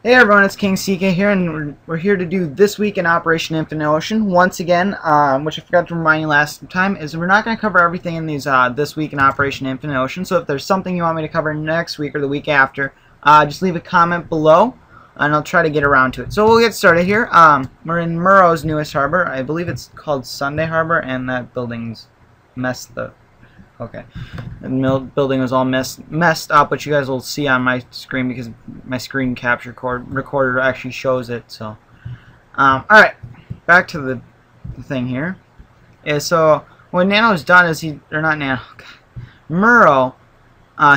Hey everyone, it's King CK here, and we're here to do This Week in Operation Infinite Ocean. Once again, which I forgot to remind you last time, is we're not going to cover everything in these This Week in Operation Infinite Ocean. So if there's something you want me to cover next week or the week after, just leave a comment below, and I'll try to get around to it. So we'll get started here. We're in Murrow's newest harbor. I believe it's called Sunday Harbor, and that building's messed up. Okay, the building was all messed up, but you guys will see on my screen because my screen capture recorder actually shows it. So, alright, back to the thing here. So what Nano's done is Murrow,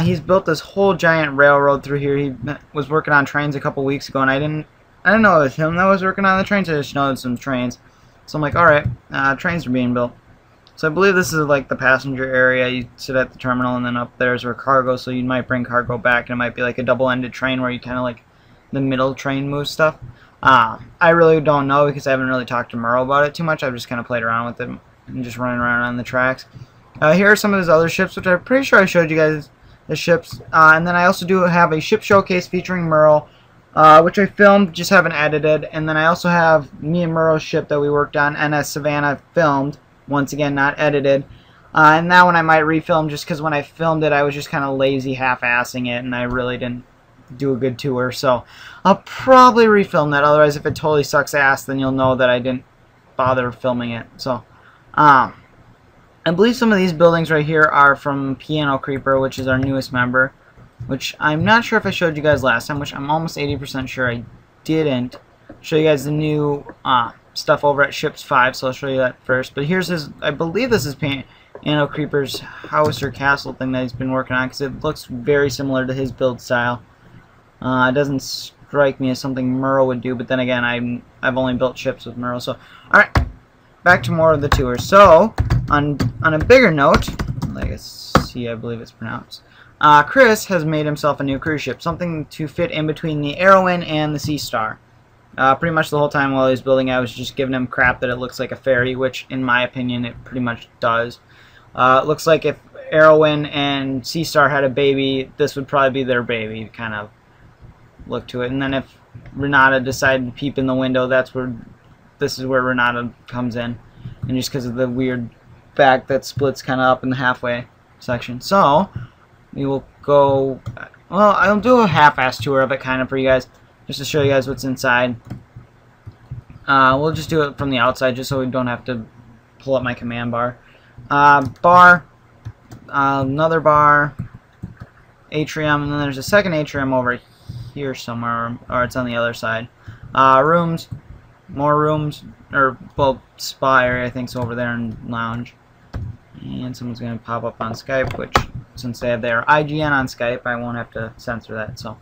he's built this whole giant railroad through here. He was working on trains a couple weeks ago, and I didn't know it was him that was working on the trains. I just know it's some trains. So I'm like, alright, trains are being built. So I believe this is like the passenger area. You sit at the terminal, and then up there is where cargo, so you might bring cargo back, and it might be like a double-ended train where you kind of like the middle train moves stuff. I really don't know because I haven't really talked to Murrow about it too much. I've just kind of played around with it and just running around on the tracks. Here are some of his other ships, which I'm pretty sure I showed you guys the ships. And then I also do have a ship showcase featuring Murrow, which I filmed, just haven't edited. And then I also have me and Murrow's ship that we worked on, NS Savannah, filmed. Once again, not edited. And that one I might refilm just because when I filmed it, I was just kind of lazy half-assing it, and I really didn't do a good tour. So I'll probably refilm that. Otherwise, if it totally sucks ass, then you'll know that I didn't bother filming it. So I believe some of these buildings right here are from Piano Creeper, which is our newest member, which I'm not sure if I showed you guys last time, which I'm almost 80% sure I didn't show you guys the new stuff over at Ships 5, so I'll show you that first. But here's his, I believe this is Piano Creeper's house or castle thing that he's been working on, because it looks very similar to his build style. It doesn't strike me as something Murrow would do, but then again, I've only built ships with Murrow. So, alright, back to more of the tour. So, on a bigger note, Legacy, I believe it's pronounced, Chris has made himself a new cruise ship, something to fit in between the Arrowin and the Sea Star. Pretty much the whole time while he was building, I was just giving him crap that it looks like a ferry, which, in my opinion, it pretty much does. It looks like if Arrowin and Sea Star had a baby, this would probably be their baby, kind of look to it. And then if Renata decided to peep in the window, this is where Renata comes in. And just because of the weird back that splits kind of up in the halfway section. So, we will go, well, I'll do a half-ass tour of it kind of for you guys, just to show you guys what's inside. We'll just do it from the outside just so we don't have to pull up my command bar. Bar, another bar, atrium, and then there's a second atrium over here somewhere, or it's on the other side. Rooms, more rooms, or, well, spa area I think is over there, and lounge. And someone's going to pop up on Skype, which, since they have their IGN on Skype, I won't have to censor that, so.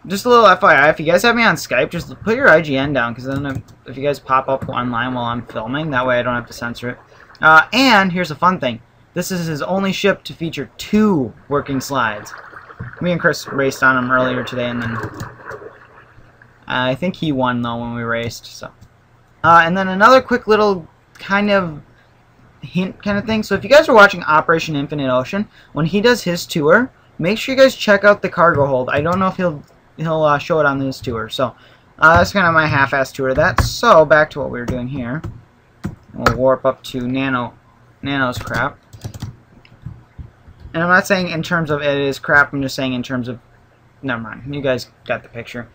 Just a little FYI, if you guys have me on Skype, just put your IGN down, because then if you guys pop up online while I'm filming, that way I don't have to censor it. And here's a fun thing. This is his only ship to feature 2 working slides. Me and Chris raced on him earlier today, and then I think he won, though, when we raced. So, and then another quick little kind of hint kind of thing. So if you guys are watching Operation Infinite Ocean, when he does his tour, make sure you guys check out the cargo hold. I don't know if he'll show it on this tour. So that's kind of my half-ass tour of that. So back to what we were doing here. We'll warp up to Nano's crap. And I'm not saying in terms of it is crap, I'm just saying in terms of, never mind, you guys got the picture.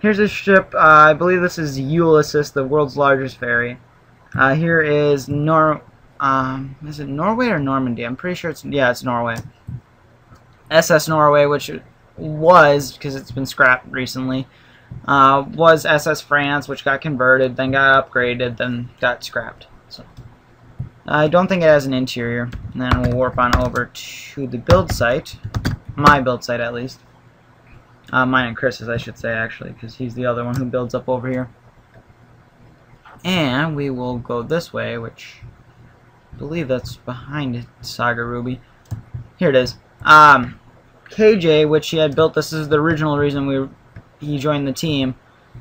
Here's a ship, I believe this is Ulysses, the world's largest ferry. Here is is it Norway or Normandy? I'm pretty sure it's Norway. SS Norway, which was, because it's been scrapped recently, was SS France, which got converted, then got upgraded, then got scrapped. So I don't think it has an interior. And then we'll warp on over to the build site, my build site at least. Mine and Chris's, I should say, actually, because he's the other one who builds up over here. And we will go this way, which I believe that's behind Saga Ruby. Here it is. KJ, which he had built, this is the original reason he joined the team,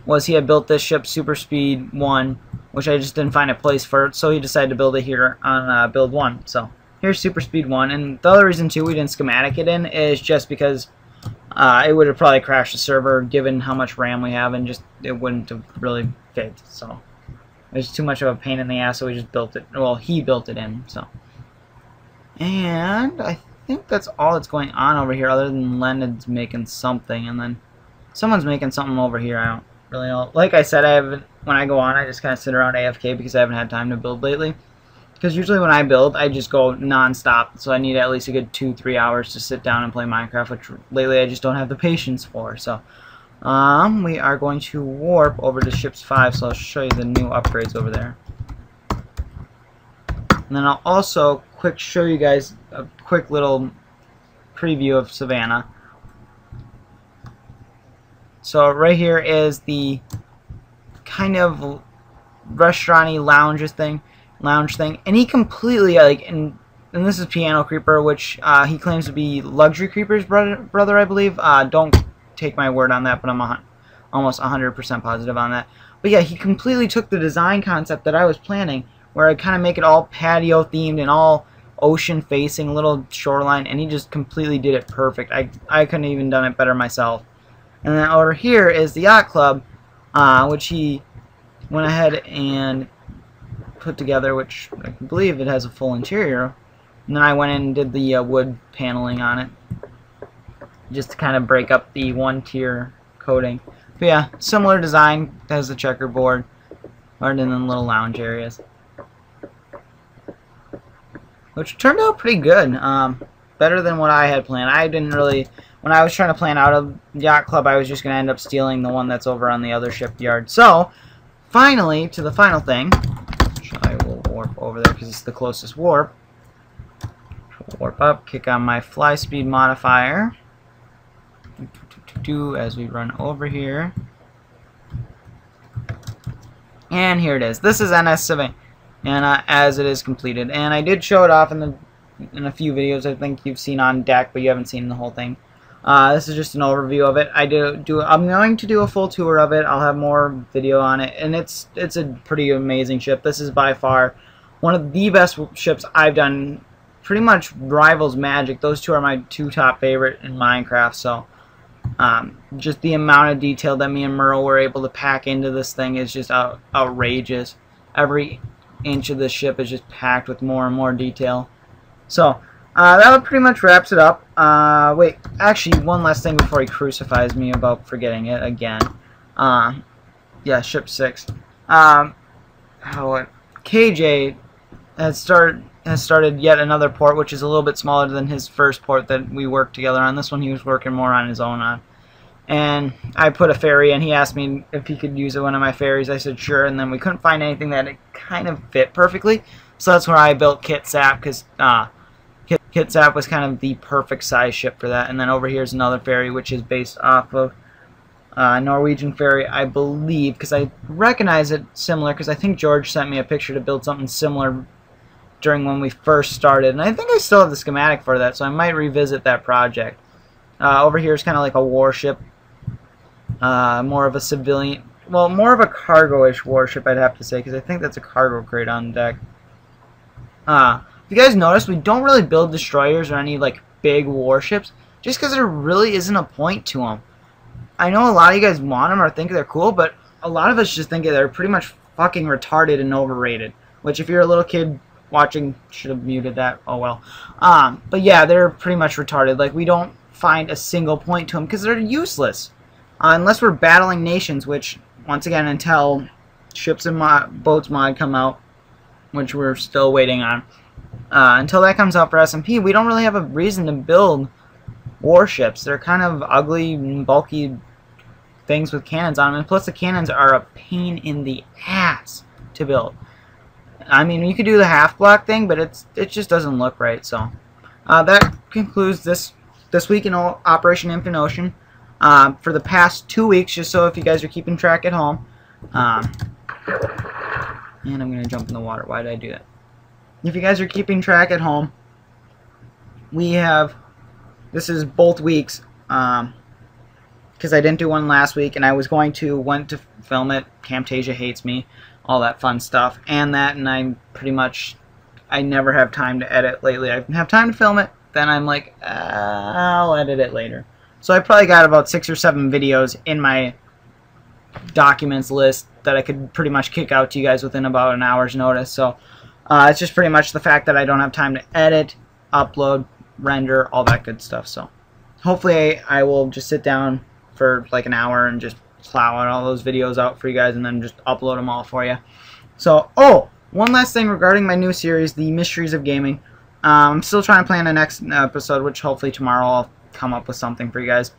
was he had built this ship Super Speed 1, which I just didn't find a place for it, so he decided to build it here on build 1. So here's Super Speed 1, and the other reason too we didn't schematic it in is just because it would have probably crashed the server given how much RAM we have, and just it wouldn't have really fit. So it was too much of a pain in the ass, so we just built it. Well, he built it in. So, and I think that's all that's going on over here, other than Leonard's making something, and then someone's making something over here. I don't really know. Like I said, when I go on, I just kind of sit around AFK because I haven't had time to build lately. Because usually when I build, I just go non-stop, so I need at least a good 2-3 hours to sit down and play Minecraft, which lately I just don't have the patience for. So, we are going to warp over to Ships 5, so I'll show you the new upgrades over there. And then I'll also show you guys a quick little preview of Savannah. So right here is the kind of restaurant-y lounge thing, and he completely and this is Piano Creeper, which he claims to be Luxury Creeper's brother, I believe. Don't take my word on that, but I'm almost 100% positive on that. But yeah, he completely took the design concept that I was planning, where I kind of make it all patio themed and all ocean facing, little shoreline, and he just completely did it perfect. I couldn't even done it better myself. And then over here is the yacht club, which he went ahead and put together, which I believe it has a full interior. And then I went in and did the wood paneling on it, just to kind of break up the one-tier coating. But yeah, similar design as the checkerboard, other than the little lounge areas, which turned out pretty good. Better than what I had planned. I didn't really, when I was trying to plan out a yacht club, I was just going to end up stealing the one that's over on the other shipyard. So, finally, to the final thing, which I will warp over there because it's the closest warp. Warp up, kick on my fly speed modifier, as we run over here. And here it is. This is NS Savannah, and as it is completed. And I did show it off in a few videos I think you've seen on deck, but you haven't seen the whole thing. This is just an overview of it. I'm going to do a full tour of it. I'll have more video on it, and it's a pretty amazing ship. This is by far one of the best ships I've done. Pretty much rivals Magic. Those two are my two top favorite in Minecraft. So just the amount of detail that me and Merle were able to pack into this thing is just outrageous. Every inch of this ship is just packed with more and more detail. So that pretty much wraps it up. Wait, actually, one last thing before he crucifies me about forgetting it again. Yeah, Ship 6. KJ has started yet another port, which is a little bit smaller than his first port that we worked together on. This one he was working more on his own on. And I put a ferry, and he asked me if he could use one of my ferries. I said sure, and then we couldn't find anything that it kind of fit perfectly. So that's where I built Kitsap, because Kitsap was kind of the perfect size ship for that. And then over here is another ferry, which is based off of Norwegian ferry, I believe, because I recognize it similar, because I think George sent me a picture to build something similar during when we first started, and I think I still have the schematic for that, so I might revisit that project. Over here is kind of like a warship, more of a civilian, well, more of a cargo-ish warship, I'd have to say, because I think that's a cargo crate on deck. If you guys notice, we don't really build destroyers or any like big warships, just because there really isn't a point to them. I know a lot of you guys want them or think they're cool, but a lot of us just think they're pretty much fucking retarded and overrated. Which, if you're a little kid watching, should have muted that. Oh well. But yeah, they're pretty much retarded. Like, we don't find a single point to them because they're useless, unless we're battling nations. Which, once again, until Ships and Boats mod come out, which we're still waiting on, until that comes out for SMP, we don't really have a reason to build warships. They're kind of ugly, bulky things with cannons on them, and plus the cannons are a pain in the ass to build. I mean, you could do the half block thing, but it just doesn't look right. So that concludes this week in Operation Infinite Ocean for the past 2 weeks. Just so if you guys are keeping track at home, and I'm gonna jump in the water. Why did I do that? If you guys are keeping track at home, this is both weeks, because I didn't do one last week, and I was went to film it. Camtasia hates me, all that fun stuff, and I never have time to edit lately. I have time to film it, then I'm like, I'll edit it later. So I probably got about 6 or 7 videos in my documents list that I could pretty much kick out to you guys within about an hour's notice. So it's just pretty much the fact that I don't have time to edit, upload, render, all that good stuff. So hopefully I will just sit down for like an hour and just plow out all those videos out for you guys and then just upload them all for you. So, oh, one last thing regarding my new series, The Mysteries of Gaming. I'm still trying to plan the next episode, which hopefully tomorrow I'll come up with something for you guys.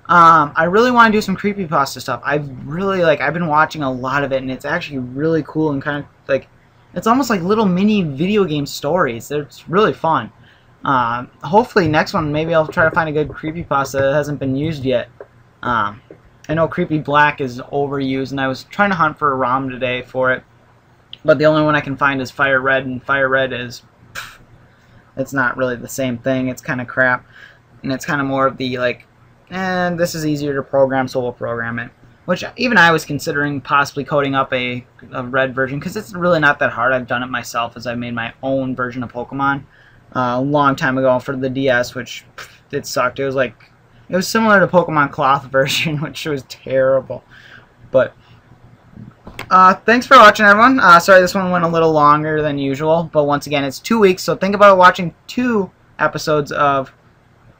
I really want to do some creepypasta stuff. I've been watching a lot of it, and it's actually really cool and kind of like, it's almost like little mini video game stories. It's really fun. Hopefully next one, maybe I'll try to find a good creepypasta that hasn't been used yet. I know Creepy Black is overused, and I was trying to hunt for a ROM today for it, but the only one I can find is Fire Red, and Fire Red is, it's not really the same thing. It's kind of crap, and it's kind of more of the like, this is easier to program, so we'll program it. Which even I was considering possibly coding up a red version, because it's really not that hard. I've done it myself, as I made my own version of Pokemon a long time ago for the DS, which it sucked. It was similar to Pokemon Cloth version, which was terrible. But thanks for watching, everyone. Sorry this one went a little longer than usual, but once again, it's 2 weeks, so think about watching 2 episodes of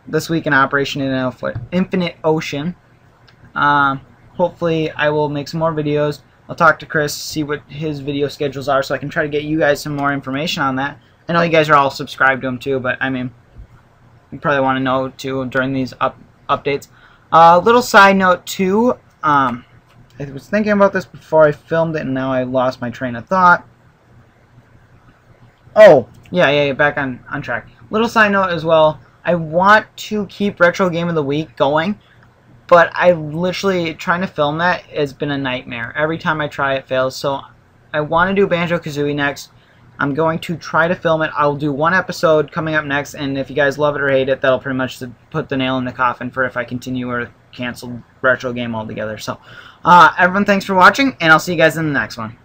This Week in Operation Infinite Ocean. Hopefully I will make some more videos. I'll talk to Chris, see what his video schedules are, so I can try to get you guys some more information on that. I know you guys are all subscribed to him too, but I mean, you probably want to know too during these updates. Little side note too, I was thinking about this before I filmed it, and now I lost my train of thought. Oh, yeah, back on track. Little side note as well, I want to keep Retro Game of the Week going, but I literally, trying to film that has been a nightmare. Every time I try, it fails. So I want to do Banjo-Kazooie next. I'm going to try to film it. I'll do 1 episode coming up next, and if you guys love it or hate it, that'll pretty much put the nail in the coffin for if I continue or cancel Retro Game altogether. So everyone, thanks for watching, and I'll see you guys in the next one.